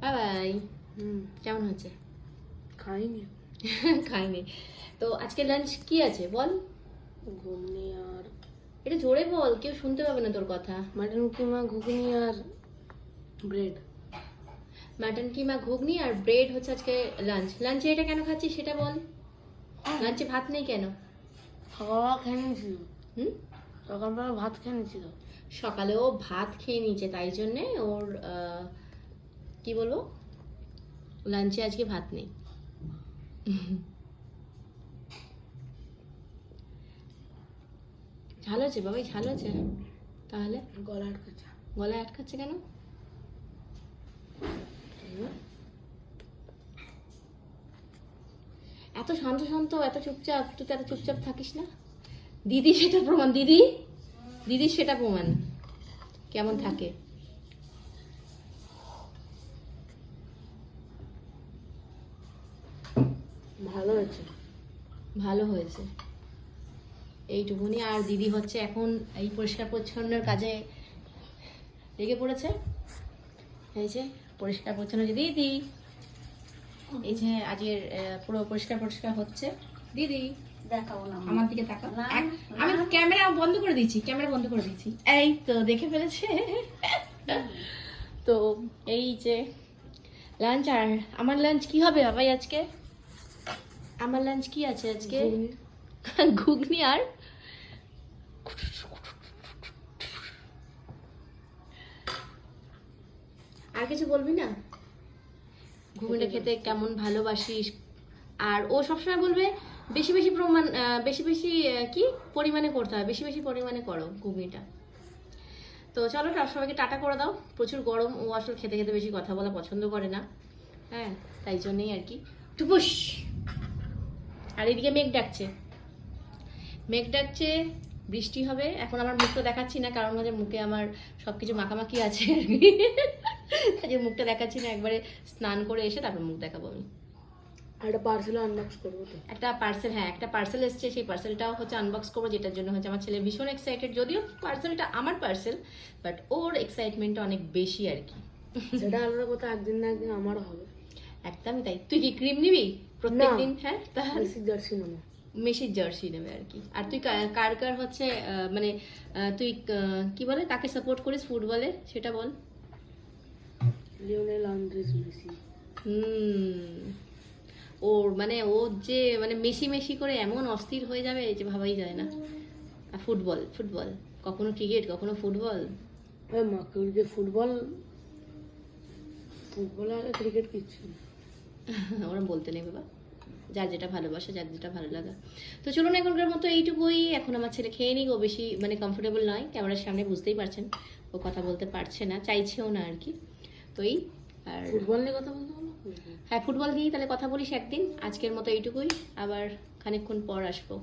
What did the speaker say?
Bye bye. কেমন হচ্ছে? খাইনি। খাইনি তো আজকে লাঞ্চ কি আছে বল? ঘুগনি আর এটা জোরে বল, কেউ শুনতে পাবে না তোর কথা। মাটন কিমা, ঘুগনি আর ব্রেড। মাটন কিমা, ঘুগনি আর ব্রেড হচ্ছে আজকে লাঞ্চ। লাঞ্চে এটা কেন খাচ্ছিস সেটা বল। লাঞ্চে ভাত নেই কেন? সকালবেলা খেয়ে নিয়েছিল। হুম, সকালবেলা ভাত খেয়ে নিয়েছিল। সকালেও ভাত খেয়ে নিয়েছে, তাই জন্যে ওর কি বলবো, লাঞ্চে আজকে ভাত নেই। ঝাল আছে বাবাই, ঝাল আছে। তাহলে গলা আটকাচ্ছে। গলায় আটকাচ্ছে কেন? এত শান্ত শান্ত, এত চুপচাপ, তুই তো এত চুপচাপ থাকিস না। দিদি সেটা প্রমাণ, দিদি দিদি সেটা প্রমাণ কেমন থাকে। ভালো হয়েছে। ভালো হয়েছে এইটুকুনি। আর দিদি হচ্ছে এখন এই পরিষ্কার পরিচ্ছন্নের কাজে লেগে পড়েছে। এই যে পরিষ্কার পরিচ্ছন্ন যে দিদি, এই যে আজকের পুরো পরিষ্কার পরিষ্কার হচ্ছে। দিদি দেখাবো না আমার দিকে তাকাও। আমি ক্যামেরা বন্ধ করে দিয়েছি, ক্যামেরা বন্ধ করে দিয়েছি। এই তো দেখে ফেলেছে। তো এই যে লাঞ্চ। আর আমার লাঞ্চ কি হবে বাবাই আজকে? আমার লাঞ্চ কি আছে আজকে? ঘুগনি আর আর কিছু বলবি না? ঘুগনিটা খেতে কেমন ভালোবাসিস। আর ও সবসময় বলবে বেশি বেশি বেশি বেশি কি পরিমাণে করতে হয়, বেশি বেশি পরিমাণে করো ঘুগনিটা। তো চলো সবাইকে টাটা করে দাও। প্রচুর গরম, ও আসলে খেতে খেতে বেশি কথা বলা পছন্দ করে না। হ্যাঁ, তাই জন্যই আর কি টুপুস। আর এদিকে মেঘ ডাকছে, মেঘ ডাকছে, বৃষ্টি হবে। এখন আমার মুখটা দেখাচ্ছি না, কারণ হচ্ছে মুখে আমার সবকিছু মাখামাখি আছে আর কি। কাজে মুখটা দেখাচ্ছি না, একবারে স্নান করে এসে তারপর মুখ দেখাবো আমি। আর একটা পার্সেল আনবক্স করবো তো। একটা পার্সেল, হ্যাঁ একটা পার্সেল এসছে, সেই পার্সেলটাও হচ্ছে আনবক্স করবো, যেটার জন্য হচ্ছে আমার ছেলে ভীষণ এক্সাইটেড। যদিও পার্সেলটা আমার পার্সেল, বাট ওর এক্সাইটমেন্টটা অনেক বেশি আর কি। সেটা আলাদা কথা, একদিন না একদিন আমারও হবে। একদমই তাই। তুই কি ক্রিম নিবি প্রত্যেকদিন? হ্যাঁ, তাহলে বেসিক জার্সি নেবো। মেসির জার্সি নেবে আর কি। আর তুই কার কার হচ্ছে মানে তুই কি বলে কাকে সাপোর্ট করিস ফুটবলে সেটা বল। Lionel Andres Messi. ওর মানে ও যে মানে মেশি মেশি করে এমন অস্থির হয়ে যাবে যে ভাবাই যায় না। আর ফুটবল ফুটবল, কখনো ক্রিকেট কখনো ফুটবল। ফুটবল ফুটবল আর ক্রিকেট কিচ্ছু না। ওরা বলতে নেই বাবা, যার যেটা ভালোবাসে, যার যেটা ভালো লাগা। তো চলুন এখনকার মতো এইটুকুই। এখন আমার ছেলে খেয়ে নিক, ও বেশি মানে কমফোর্টেবল নয় ক্যামেরার সামনে, বুঝতেই পারছেন। ও কথা বলতে পারছে না, চাইছেও না আর কি। তো এই আর ফুটবল নিয়ে কথা বলতে বলো। হ্যাঁ ফুটবল নিয়েই তাহলে কথা বলিস একদিন। আজকের মতো এইটুকুই, আবার খানিকক্ষণ পর আসবো।